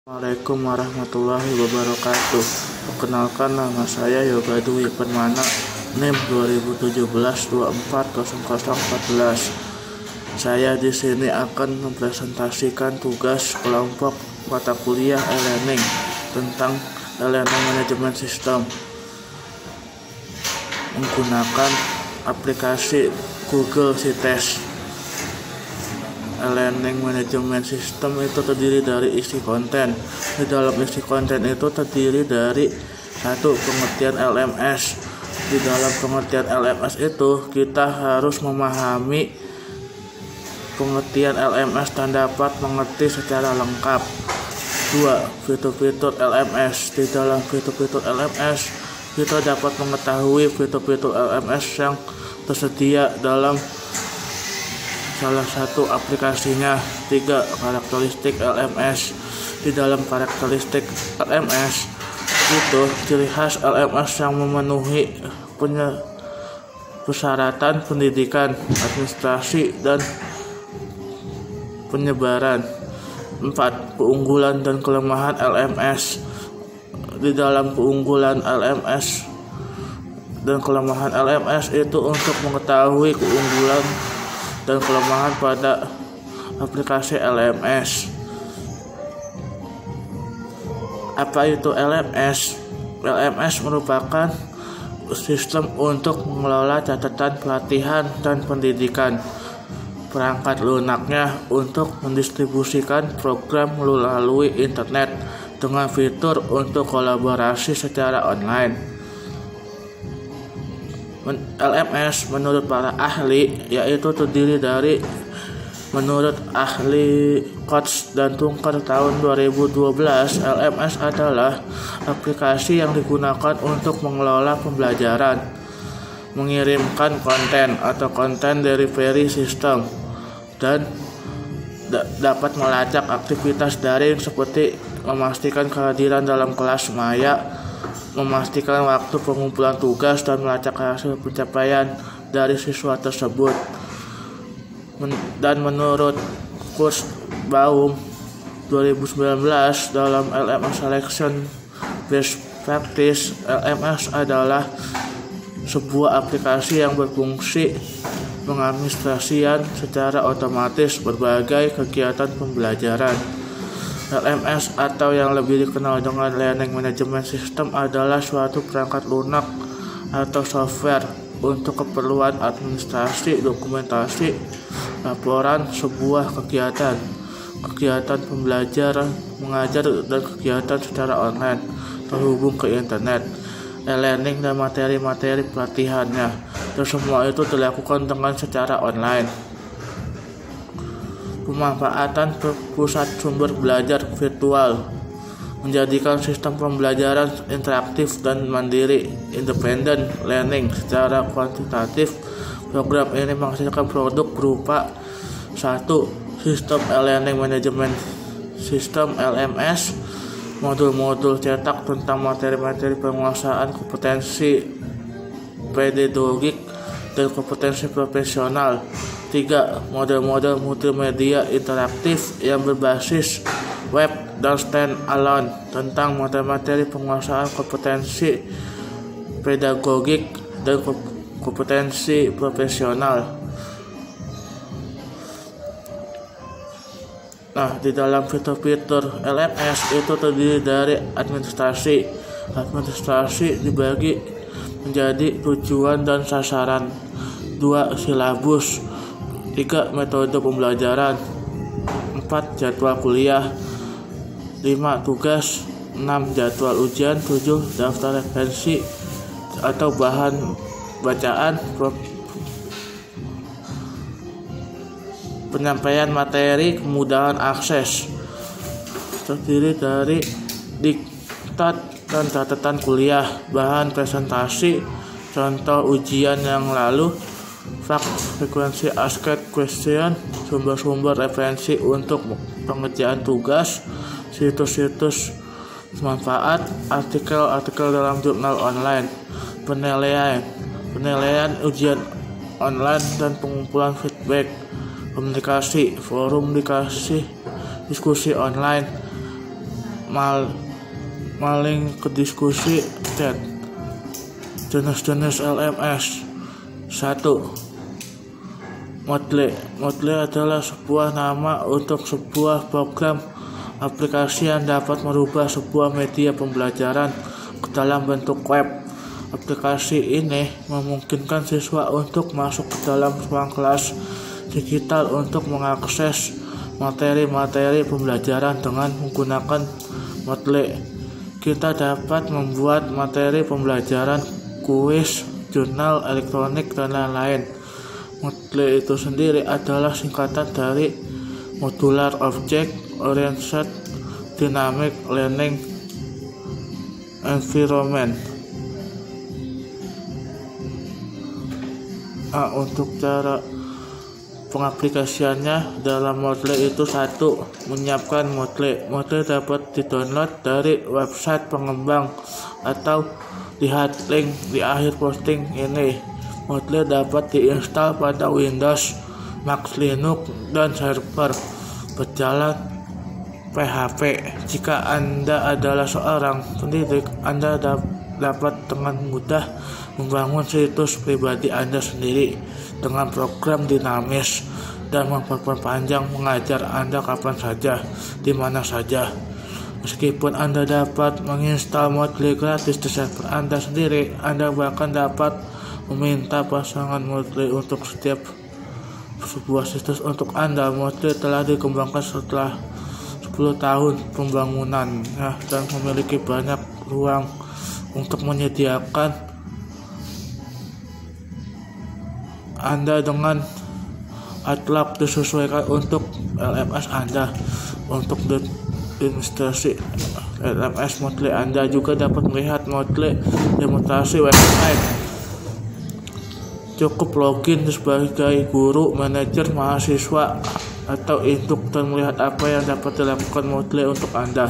Assalamualaikum warahmatullahi wabarakatuh. Perkenalkan, nama saya Yoga Dwi Permana, NIM 2017-240014. Saya di sini akan mempresentasikan tugas kelompok mata kuliah e-learning tentang e-learning manajemen sistem menggunakan aplikasi Google Sites. E-learning manajemen sistem itu terdiri dari isi konten. Di dalam isi konten itu terdiri dari satu, pengertian LMS. Di dalam pengertian LMS itu kita harus memahami pengertian LMS dan dapat mengerti secara lengkap. 2. Fitur-fitur LMS. Di dalam fitur-fitur LMS kita dapat mengetahui fitur-fitur LMS yang tersedia dalam salah satu aplikasinya. 3. Karakteristik LMS. Di dalam karakteristik LMS itu ciri khas LMS yang memenuhi persyaratan pendidikan, administrasi, dan penyebaran. 4. Keunggulan dan kelemahan LMS. Di dalam keunggulan LMS dan kelemahan LMS itu untuk mengetahui keunggulan dan kelemahan pada aplikasi LMS. Apa itu LMS? LMS merupakan sistem untuk mengelola catatan pelatihan dan pendidikan. Perangkat lunaknya untuk mendistribusikan program melalui internet dengan fitur untuk kolaborasi secara online. LMS menurut para ahli yaitu terdiri dari menurut ahli Coats dan Tungkar tahun 2012, LMS adalah aplikasi yang digunakan untuk mengelola pembelajaran, mengirimkan konten atau konten delivery system, dan dapat melacak aktivitas daring seperti memastikan kehadiran dalam kelas maya, memastikan waktu pengumpulan tugas, dan melacak hasil pencapaian dari siswa tersebut. Dan menurut Kurzbaum 2019 dalam LMS Selection Best Practice, LMS adalah sebuah aplikasi yang berfungsi mengadministrasikan secara otomatis berbagai kegiatan pembelajaran. LMS atau yang lebih dikenal dengan Learning Management System adalah suatu perangkat lunak atau software untuk keperluan administrasi, dokumentasi, laporan sebuah kegiatan pembelajaran, mengajar, dan kegiatan secara online terhubung ke internet, e-learning, dan materi-materi pelatihannya, dan semua itu dilakukan dengan secara online. Pemanfaatan pusat sumber belajar virtual menjadikan sistem pembelajaran interaktif dan mandiri, independent learning secara kuantitatif. Program ini menghasilkan produk berupa 1. Sistem e-learning management system LMS, modul-modul cetak tentang materi-materi penguasaan kompetensi pedagogik dan kompetensi profesional. 3. Model-model multimedia interaktif yang berbasis web dan stand-alone tentang materi-materi penguasaan kompetensi pedagogik dan kompetensi profesional. Nah, di dalam fitur-fitur LMS itu terdiri dari administrasi. Administrasi dibagi menjadi tujuan dan sasaran. 2. Silabus. 3. Metode pembelajaran. 4. Jadwal kuliah. 5. Tugas. 6. Jadwal ujian. 7. Daftar referensi atau bahan bacaan. Penyampaian materi, kemudahan akses. Terdiri dari diktat dan catatan kuliah, bahan presentasi, contoh ujian yang lalu, frekuensi ask question, sumber-sumber referensi untuk pengerjaan tugas, situs-situs manfaat, artikel-artikel dalam jurnal online, penilaian ujian online dan pengumpulan feedback, komunikasi, forum diskusi online, maling ke diskusi chat. Jenis-jenis LMS. 1. Moodle. Moodle adalah sebuah nama untuk sebuah program aplikasi yang dapat merubah sebuah media pembelajaran ke dalam bentuk web. Aplikasi ini memungkinkan siswa untuk masuk ke dalam ruang kelas digital untuk mengakses materi-materi pembelajaran dengan menggunakan Moodle. Kita dapat membuat materi pembelajaran, kuis, jurnal elektronik, dan lain-lain. Moodle itu sendiri adalah singkatan dari Modular Object Oriented Dynamic Learning Environment. Untuk cara pengaplikasiannya dalam Moodle itu 1. Menyiapkan Moodle. Moodle dapat di-download dari website pengembang atau lihat link di akhir posting ini. Moodle dapat diinstal pada Windows, Mac, Linux, dan server berjalan PHP. Jika Anda adalah seorang pendidik, Anda dapat dengan mudah membangun situs pribadi Anda sendiri dengan program dinamis dan memperpanjang mengajar Anda kapan saja, di mana saja. Meskipun Anda dapat menginstal Moodle gratis di server Anda sendiri, Anda bahkan dapat meminta pasangan Moodle untuk setiap sebuah situs untuk Anda. Moodle telah dikembangkan setelah 10 tahun pembangunan dan memiliki banyak ruang untuk menyediakan Anda dengan outlook disesuaikan untuk LMS Anda. Untuk administrasi LMS Moodle, Anda juga dapat melihat Moodle demonstrasi website. Cukup login sebagai guru, manajer, mahasiswa, atau instruktur melihat apa yang dapat dilakukan Moodle untuk Anda.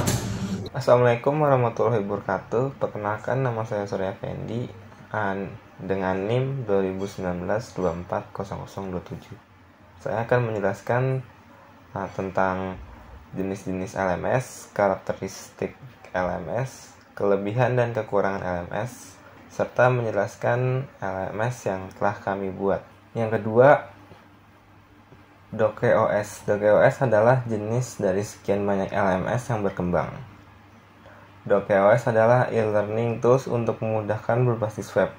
Assalamualaikum warahmatullahi wabarakatuh. Perkenalkan, nama saya Surya Fendi dengan NIM 2019-240027. Saya akan menjelaskan tentang jenis-jenis LMS, karakteristik LMS, kelebihan dan kekurangan LMS, serta menjelaskan LMS yang telah kami buat. Yang kedua, DokeOS. DokeOS adalah jenis dari sekian banyak LMS yang berkembang. DokeOS adalah e-learning tools untuk memudahkan berbasis web.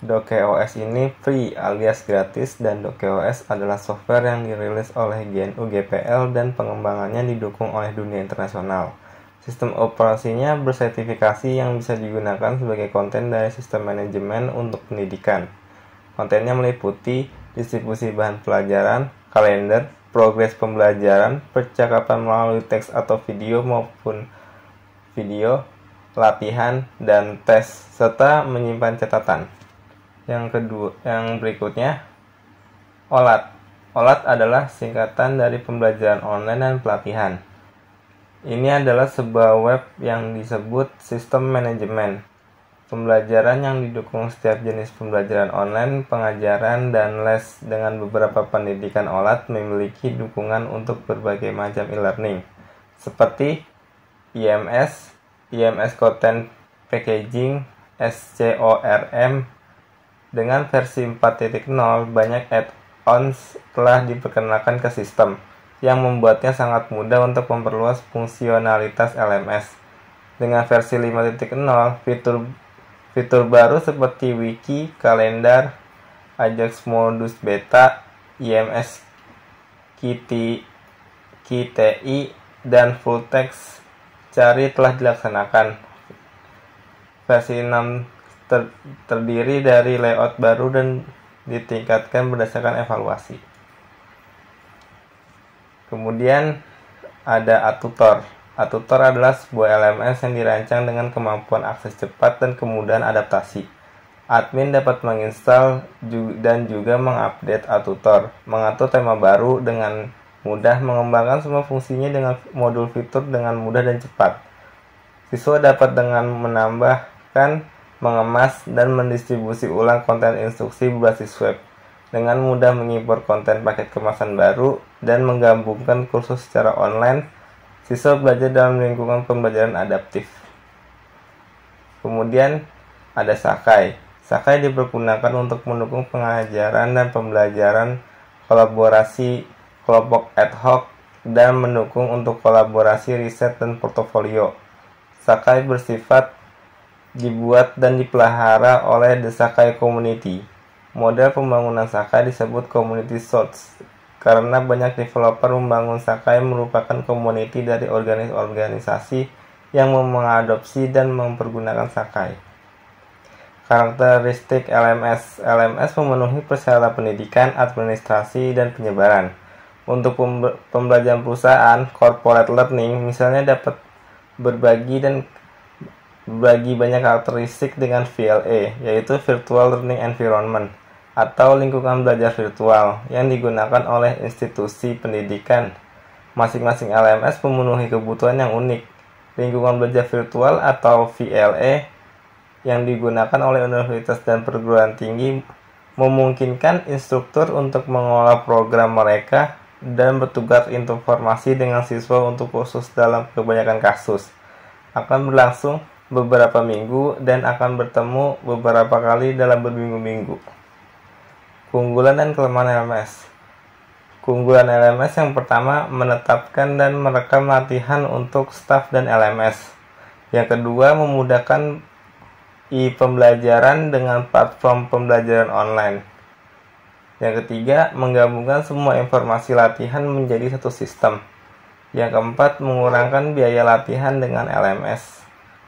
DokeOS ini free alias gratis, dan DokeOS adalah software yang dirilis oleh GNU GPL dan pengembangannya didukung oleh dunia internasional. Sistem operasinya bersertifikasi yang bisa digunakan sebagai konten dari sistem manajemen untuk pendidikan. Kontennya meliputi distribusi bahan pelajaran, kalender, progres pembelajaran, percakapan melalui teks atau video maupun video, latihan, dan tes, serta menyimpan catatan. Yang berikutnya, OLAT. OLAT adalah singkatan dari pembelajaran online dan pelatihan. Ini adalah sebuah web yang disebut sistem manajemen pembelajaran yang didukung setiap jenis pembelajaran online, pengajaran, dan les. Dengan beberapa pendidikan OLAT memiliki dukungan untuk berbagai macam e-learning, seperti IMS, IMS Content Packaging, SCORM. Dengan versi 4.0, banyak add-ons telah diperkenalkan ke sistem, yang membuatnya sangat mudah untuk memperluas fungsionalitas LMS. Dengan versi 5.0, fitur baru seperti wiki, kalender, Ajax Modus Beta, IMS KTI, dan full text cari telah dilaksanakan. Versi 6 terdiri dari layout baru dan ditingkatkan berdasarkan evaluasi. Kemudian ada Atutor. Atutor adalah sebuah LMS yang dirancang dengan kemampuan akses cepat dan kemudahan adaptasi. Admin dapat menginstal dan juga mengupdate Atutor, mengatur tema baru dengan mudah, mengembangkan semua fungsinya dengan modul fitur dengan mudah dan cepat. Siswa dapat dengan menambahkan, mengemas, dan mendistribusi ulang konten instruksi berbasis web, dengan mudah mengimpor konten paket kemasan baru, dan menggabungkan kursus secara online Siswa belajar dalam lingkungan pembelajaran adaptif. Kemudian ada Sakai. Sakai dipergunakan untuk mendukung pengajaran dan pembelajaran, kolaborasi kelompok ad hoc, dan mendukung untuk kolaborasi riset dan portofolio. Sakai bersifat dibuat dan dipelihara oleh The Sakai Community. Model pembangunan Sakai disebut Community Source karena banyak developer membangun Sakai merupakan community dari organisasi yang mengadopsi dan mempergunakan Sakai. Karakteristik LMS. LMS memenuhi persyaratan pendidikan, administrasi, dan penyebaran. Untuk pembelajaran perusahaan, corporate learning misalnya dapat berbagi banyak karakteristik dengan VLE, yaitu Virtual Learning Environment, atau lingkungan belajar virtual yang digunakan oleh institusi pendidikan. Masing-masing LMS memenuhi kebutuhan yang unik. Lingkungan belajar virtual atau VLE yang digunakan oleh universitas dan perguruan tinggi memungkinkan instruktur untuk mengolah program mereka dan bertukar informasi dengan siswa untuk kursus dalam kebanyakan kasus. Akan berlangsung beberapa minggu dan akan bertemu beberapa kali dalam berminggu-minggu. Keunggulan dan kelemahan LMS. Keunggulan LMS yang pertama, menetapkan dan merekam latihan untuk staf dan LMS. Yang kedua, memudahkan pembelajaran dengan platform pembelajaran online. Yang ketiga, menggabungkan semua informasi latihan menjadi satu sistem. Yang keempat, mengurangkan biaya latihan dengan LMS.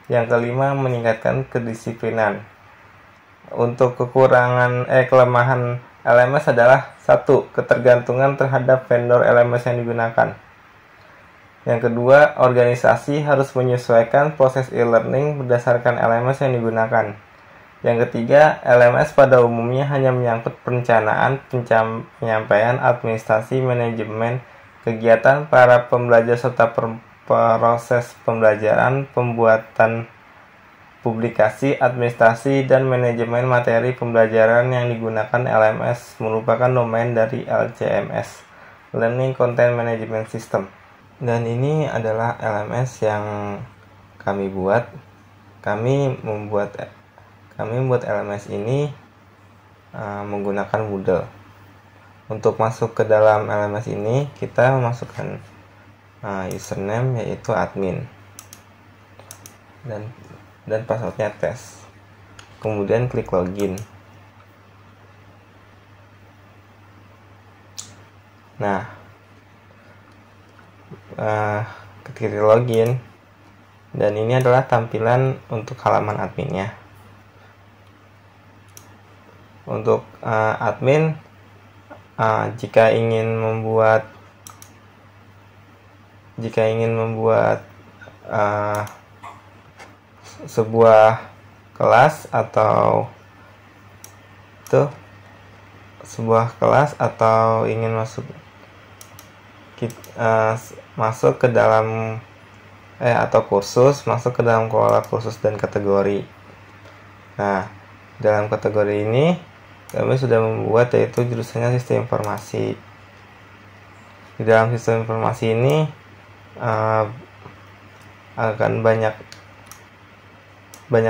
Yang kelima, meningkatkan kedisiplinan. Untuk kelemahan LMS adalah 1. Ketergantungan terhadap vendor LMS yang digunakan. Yang kedua, organisasi harus menyesuaikan proses e-learning berdasarkan LMS yang digunakan. Yang ketiga, LMS pada umumnya hanya menyangkut perencanaan, penyampaian, administrasi, manajemen, kegiatan para pembelajar serta proses pembelajaran, pembuatan publikasi, administrasi, dan manajemen materi pembelajaran yang digunakan LMS merupakan domain dari LCMS, Learning Content Management System. Dan ini adalah LMS yang kami buat. Kami membuat LMS ini menggunakan Moodle. Untuk masuk ke dalam LMS ini, kita memasukkan username yaitu admin dan passwordnya tes. Kemudian klik login. Nah, ketika login, dan ini adalah tampilan untuk halaman adminnya. Untuk admin, jika ingin membuat sebuah kelas atau ingin masuk ke dalam atau kursus, masuk ke dalam kolom kursus dan kategori. Nah, dalam kategori ini kami sudah membuat yaitu jurusannya sistem informasi. Di dalam sistem informasi ini akan banyak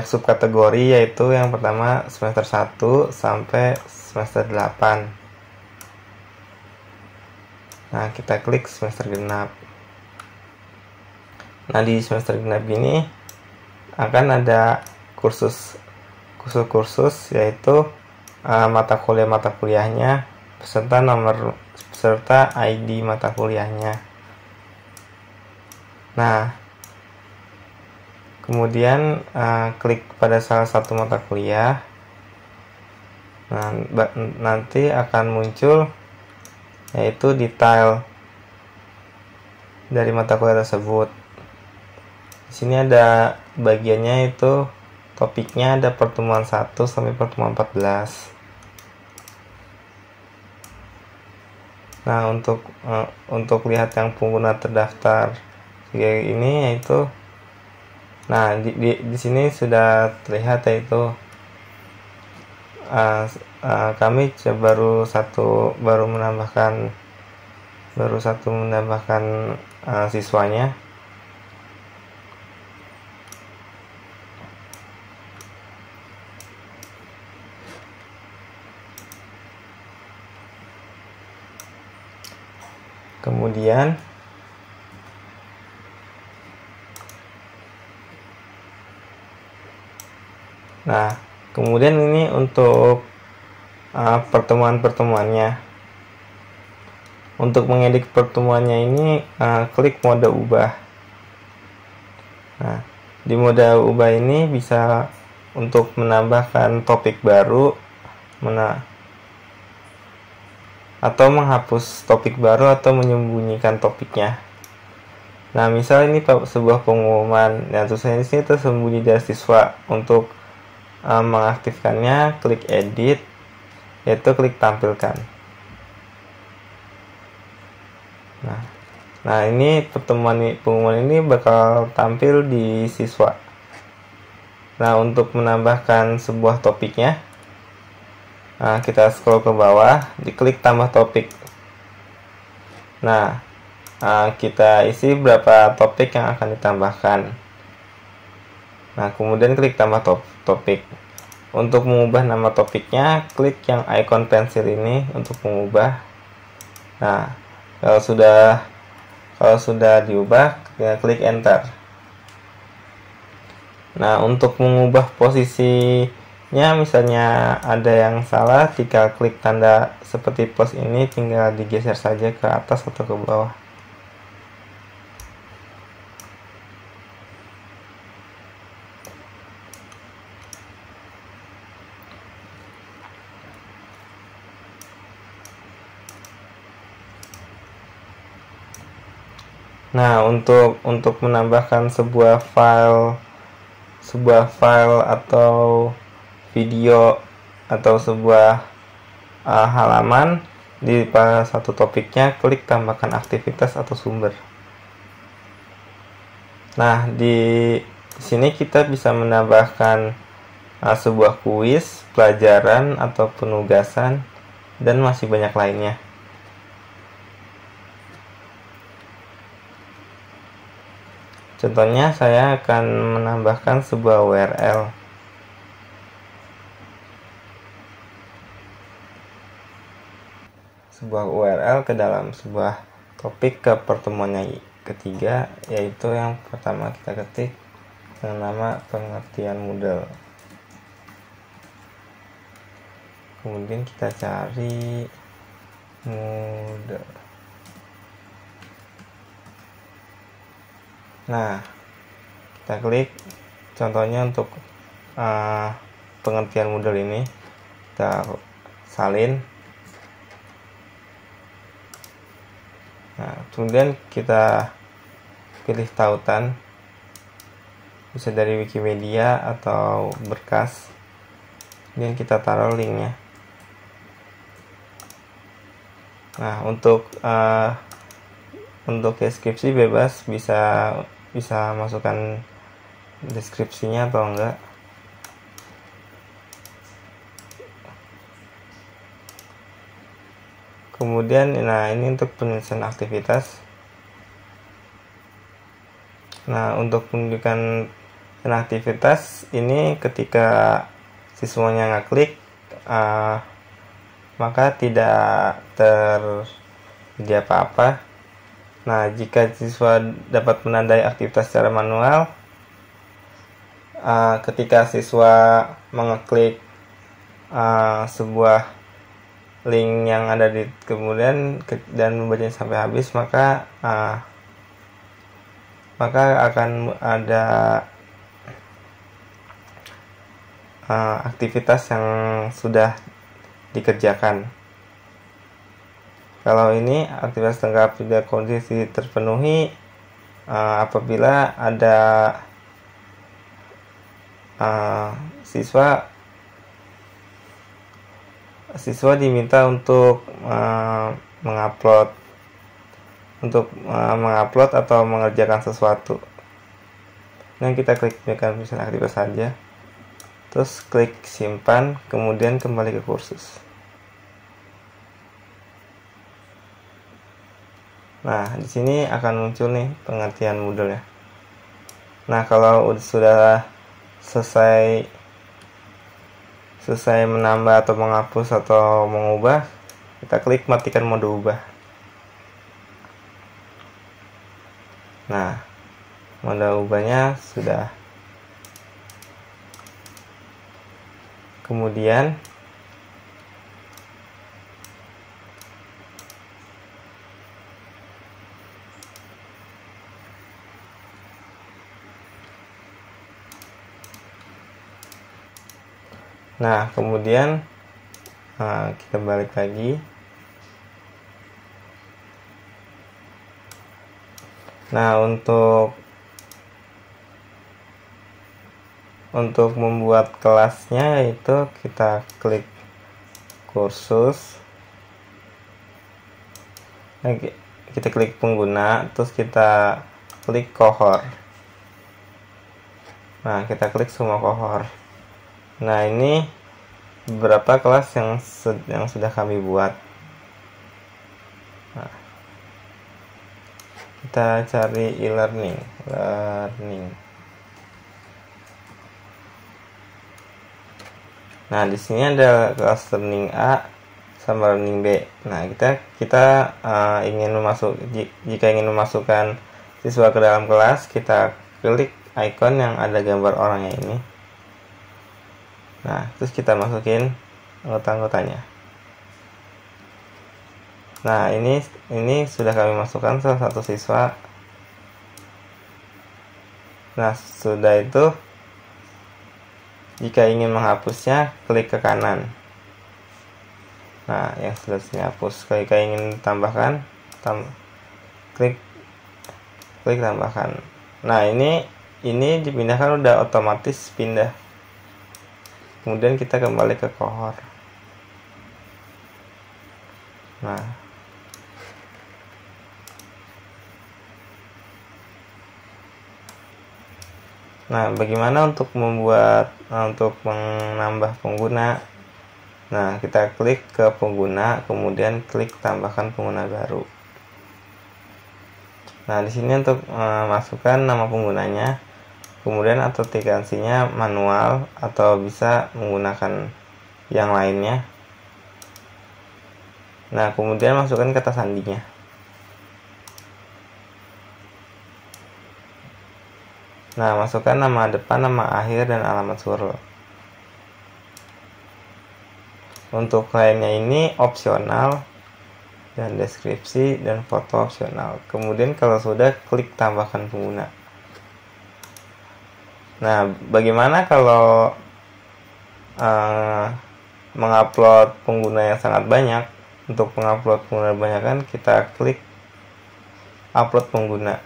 subkategori, yaitu yang pertama semester 1 sampai semester 8. Nah, kita klik semester genap. Nah, di semester genap ini akan ada kursus yaitu mata kuliahnya beserta ID mata kuliahnya. Nah, kemudian klik pada salah satu mata kuliah. Nah, nanti akan muncul yaitu detail dari mata kuliah tersebut. Di sini ada bagiannya, itu topiknya ada pertemuan 1 sampai pertemuan 14. Nah, untuk lihat yang pengguna terdaftar ini yaitu, nah di sini sudah terlihat yaitu kami baru menambahkan siswanya. Kemudian ini untuk pertemuan-pertemuannya. Untuk mengedit pertemuannya ini klik mode ubah. Nah, di mode ubah ini bisa untuk menambahkan topik baru, atau menghapus topik baru atau menyembunyikan topiknya. Nah, misal ini sebuah pengumuman yang tulisannya di sini tersembunyi dari siswa. Untuk mengaktifkannya, klik edit, yaitu klik tampilkan. Nah, ini pengumuman ini bakal tampil di siswa. Nah, untuk menambahkan sebuah topiknya, kita scroll ke bawah, diklik tambah topik. Nah, kita isi berapa topik yang akan ditambahkan. Nah, kemudian klik tambah topik. Untuk mengubah nama topiknya, klik yang icon pensil ini untuk mengubah. Nah, kalau sudah diubah, kita klik enter. Nah, untuk mengubah posisinya, misalnya ada yang salah, jika klik tanda seperti plus ini, tinggal digeser saja ke atas atau ke bawah. Nah, untuk menambahkan sebuah file atau video atau sebuah halaman di satu topiknya, klik tambahkan aktivitas atau sumber. Nah, di sini kita bisa menambahkan sebuah kuis, pelajaran atau penugasan, dan masih banyak lainnya. Contohnya, saya akan menambahkan sebuah URL. Sebuah URL ke dalam sebuah topik ke pertemuannya ketiga, yaitu yang pertama kita ketik dengan nama pengertian Moodle. Kemudian kita cari Moodle. Nah, kita klik, contohnya untuk pengertian Moodle ini, kita salin. Nah, kemudian kita pilih tautan, bisa dari Wikimedia atau berkas, kemudian kita taruh linknya. Nah, untuk deskripsi bebas, bisa masukkan deskripsinya atau enggak. Kemudian, nah, ini untuk penyelesaian aktivitas. Nah, untuk menunjukkan aktivitas ini, ketika siswanya ngeklik, maka tidak terjadi apa-apa. Nah, jika siswa dapat menandai aktivitas secara manual, ketika siswa mengeklik sebuah link yang ada di kemudian dan membacanya sampai habis, maka akan ada aktivitas yang sudah dikerjakan. Kalau ini aktivitas lengkap juga kondisi terpenuhi apabila ada siswa diminta untuk mengupload atau mengerjakan sesuatu. Dan kita klik misalnya aktivitas saja, terus klik simpan, kemudian kembali ke kursus. Nah, di sini akan muncul nih pengertian Moodle ya. Nah, kalau sudah selesai menambah atau menghapus atau mengubah, kita klik matikan mode ubah. Nah, mode ubahnya sudah. Kemudian kita balik lagi. Nah, untuk membuat kelasnya, yaitu kita klik kursus, kita klik pengguna, terus kita klik cohort. Nah, kita klik semua cohort. Nah, ini beberapa kelas yang sudah kami buat. Nah, kita cari e-learning. Nah, di sini ada kelas learning A sama learning B. Nah, kita jika ingin memasukkan siswa ke dalam kelas, kita klik icon yang ada gambar orangnya ini. Nah, terus kita masukin anggota-anggotanya. Nah, ini sudah kami masukkan salah satu siswa. Nah, sudah itu, jika ingin menghapusnya, klik ke kanan. Nah, yang sudah dihapus. Jika ingin tambahkan, klik tambahkan. Nah, ini dipindahkan, udah otomatis pindah. Kemudian kita kembali ke cohort. Nah, bagaimana untuk menambah pengguna? Nah, kita klik ke pengguna, kemudian klik tambahkan pengguna baru. Nah, di sini untuk masukkan nama penggunanya, kemudian autentikasinya manual atau bisa menggunakan yang lainnya. Nah, kemudian masukkan kata sandinya. Nah, masukkan nama depan, nama akhir, dan alamat surel. Untuk lainnya ini opsional, dan deskripsi dan foto opsional. Kemudian kalau sudah, klik tambahkan pengguna. Nah, bagaimana kalau mengupload pengguna yang sangat banyak? Untuk mengupload pengguna banyak kan, kita klik upload pengguna.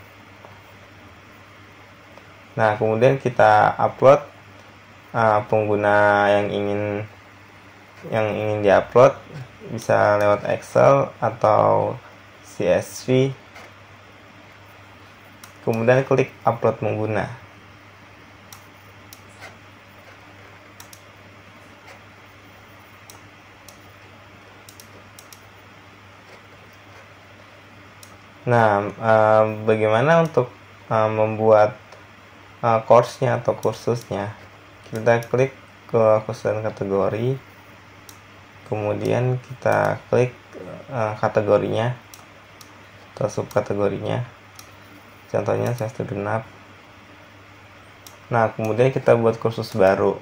Nah, kemudian kita upload pengguna yang ingin diupload, bisa lewat Excel atau CSV. Kemudian klik upload pengguna. Nah, bagaimana untuk membuat course-nya atau kursusnya? Kita klik ke khusus kategori, kemudian kita klik kategorinya atau subkategorinya. Contohnya semester genap. Nah, kemudian kita buat kursus baru.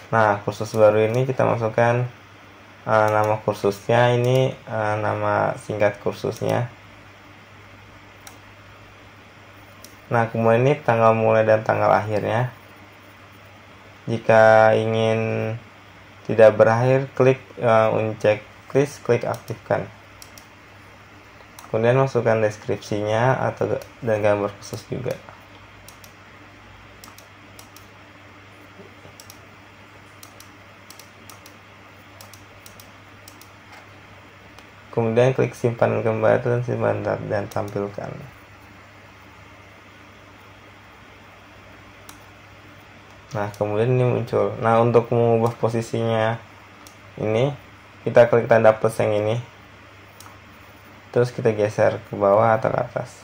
Nah, kursus baru ini kita masukkan nama kursusnya, ini nama singkat kursusnya. Nah, kemudian ini tanggal mulai dan tanggal akhirnya. Jika ingin tidak berakhir, klik uncheck list, klik aktifkan. Kemudian masukkan deskripsinya dan gambar khusus juga. Kemudian klik simpan kembali dan simpan dan tampilkan. Nah, kemudian ini muncul. Nah, untuk mengubah posisinya ini, kita klik tanda plus yang ini, terus kita geser ke bawah atau ke atas,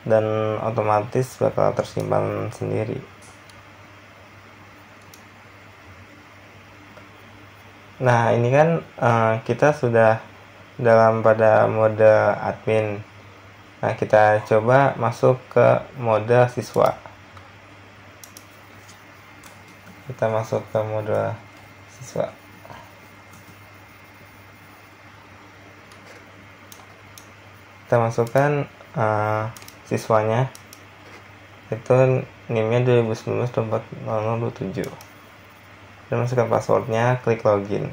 dan otomatis bakal tersimpan sendiri. Nah, ini kan kita sudah pada mode admin. Nah, kita coba masuk ke mode siswa. Kita masuk ke mode siswa. Kita masukkan siswanya, itu NIM-nya 2019-24-0027, dan masukkan passwordnya, klik login.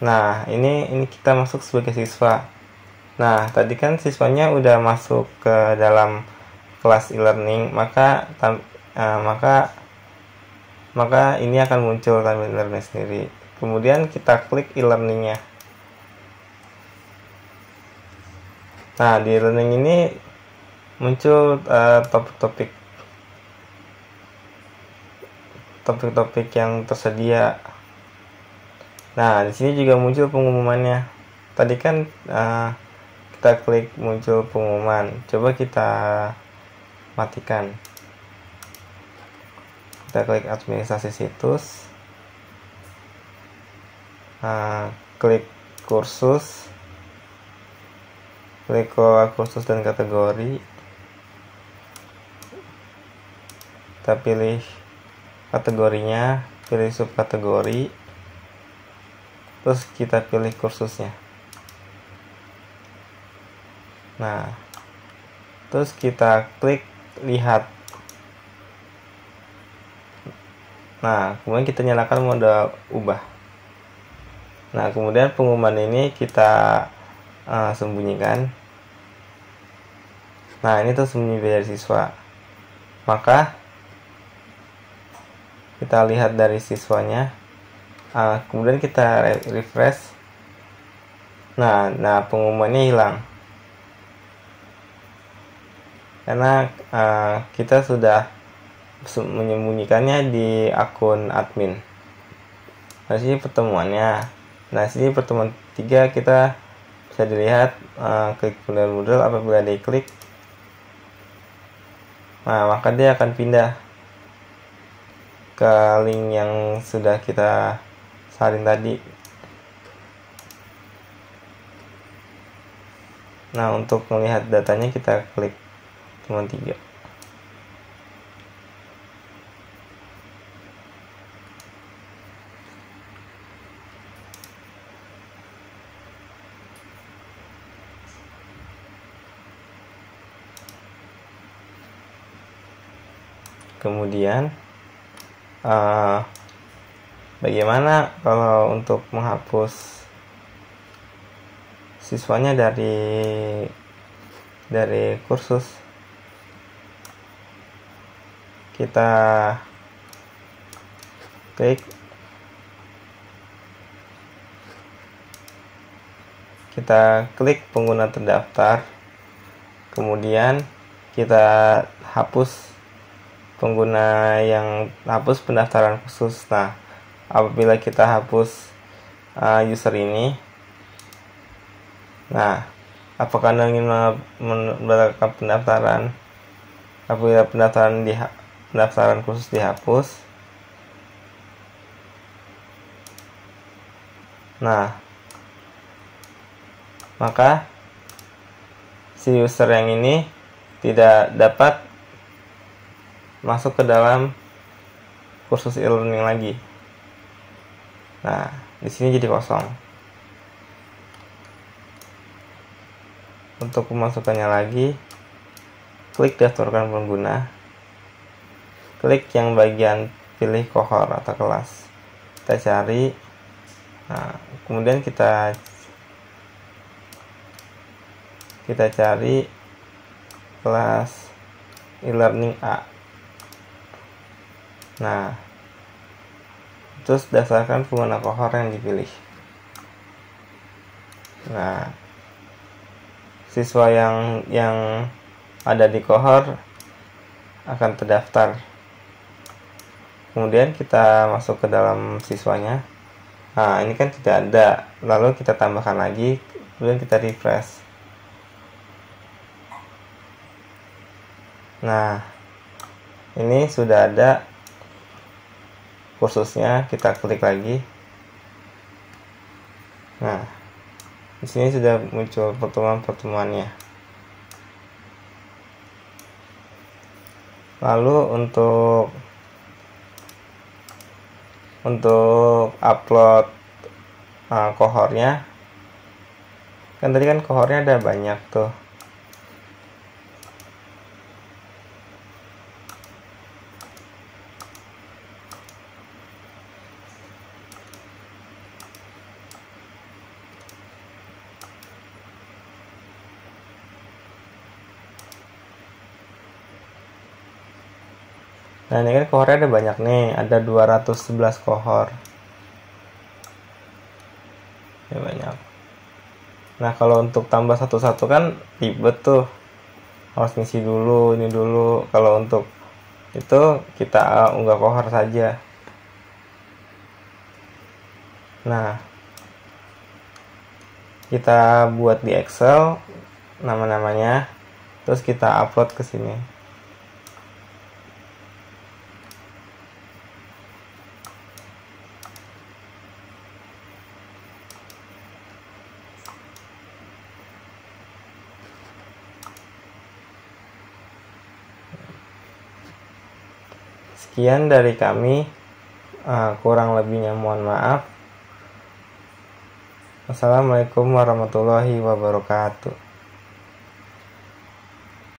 Nah, ini kita masuk sebagai siswa. Nah, tadi kan siswanya udah masuk ke dalam kelas e-learning, maka ini akan muncul tampilan e-learning sendiri. Kemudian kita klik e-learningnya. Nah, di e-learning ini muncul topik-topik yang tersedia. Nah, di sini juga muncul pengumumannya. Tadi kan kita klik muncul pengumuman. Coba kita matikan. Kita klik administrasi situs. Klik kursus. Klik kursus dan kategori. Kita pilih kategorinya, pilih subkategori. Terus kita pilih kursusnya. Nah, terus kita klik lihat. Nah, kemudian kita nyalakan mode ubah. Nah, kemudian pengumuman ini kita sembunyikan. Nah, ini tuh sembunyi dari siswa. Maka kita lihat dari siswanya. Kemudian kita refresh. Nah, pengumumannya hilang karena kita sudah menyembunyikannya di akun admin. Nah, sini pertemuannya. Nah, sini pertemuan 3 kita bisa dilihat klik model apabila diklik. Nah, maka dia akan pindah ke link yang sudah kita salin tadi. Nah, untuk melihat datanya kita klik temuan 3. Kemudian bagaimana kalau untuk menghapus siswanya dari kursus? Kita klik pengguna terdaftar, kemudian kita hapus pendaftaran khusus. Nah, apabila kita hapus user ini, nah, apakah Anda ingin membatalkan pendaftaran? Apabila pendaftaran khusus dihapus, nah, maka si user yang ini tidak dapat masuk ke dalam kursus e-learning lagi. Nah, di sini jadi kosong. Untuk memasukkannya lagi, klik daftarkan pengguna. Klik yang bagian pilih kohor atau kelas. Kita cari. Nah, kemudian kita cari kelas e-learning A. Nah, terus dasarkan pengguna kohor yang dipilih. Nah, siswa yang ada di kohor akan terdaftar. Kemudian kita masuk ke dalam siswanya. Nah, ini kan tidak ada. Lalu kita tambahkan lagi, kemudian kita refresh. Nah, ini sudah ada kursusnya. Kita klik lagi. Nah, di sini sudah muncul pertemuan-pertemuannya. Lalu untuk upload kohornya, kan tadi kan kohornya ada banyak tuh. Nah, ini kan kohornya ada banyak nih, ada 211 kohor. Ya banyak. Nah, kalau untuk tambah satu-satu kan ribet tuh. Harus ngisi dulu, ini dulu. Kalau untuk itu kita unggah kohor saja. Nah, kita buat di Excel nama-namanya, terus kita upload ke sini. Sekian dari kami, kurang lebihnya mohon maaf. Wassalamualaikum warahmatullahi wabarakatuh.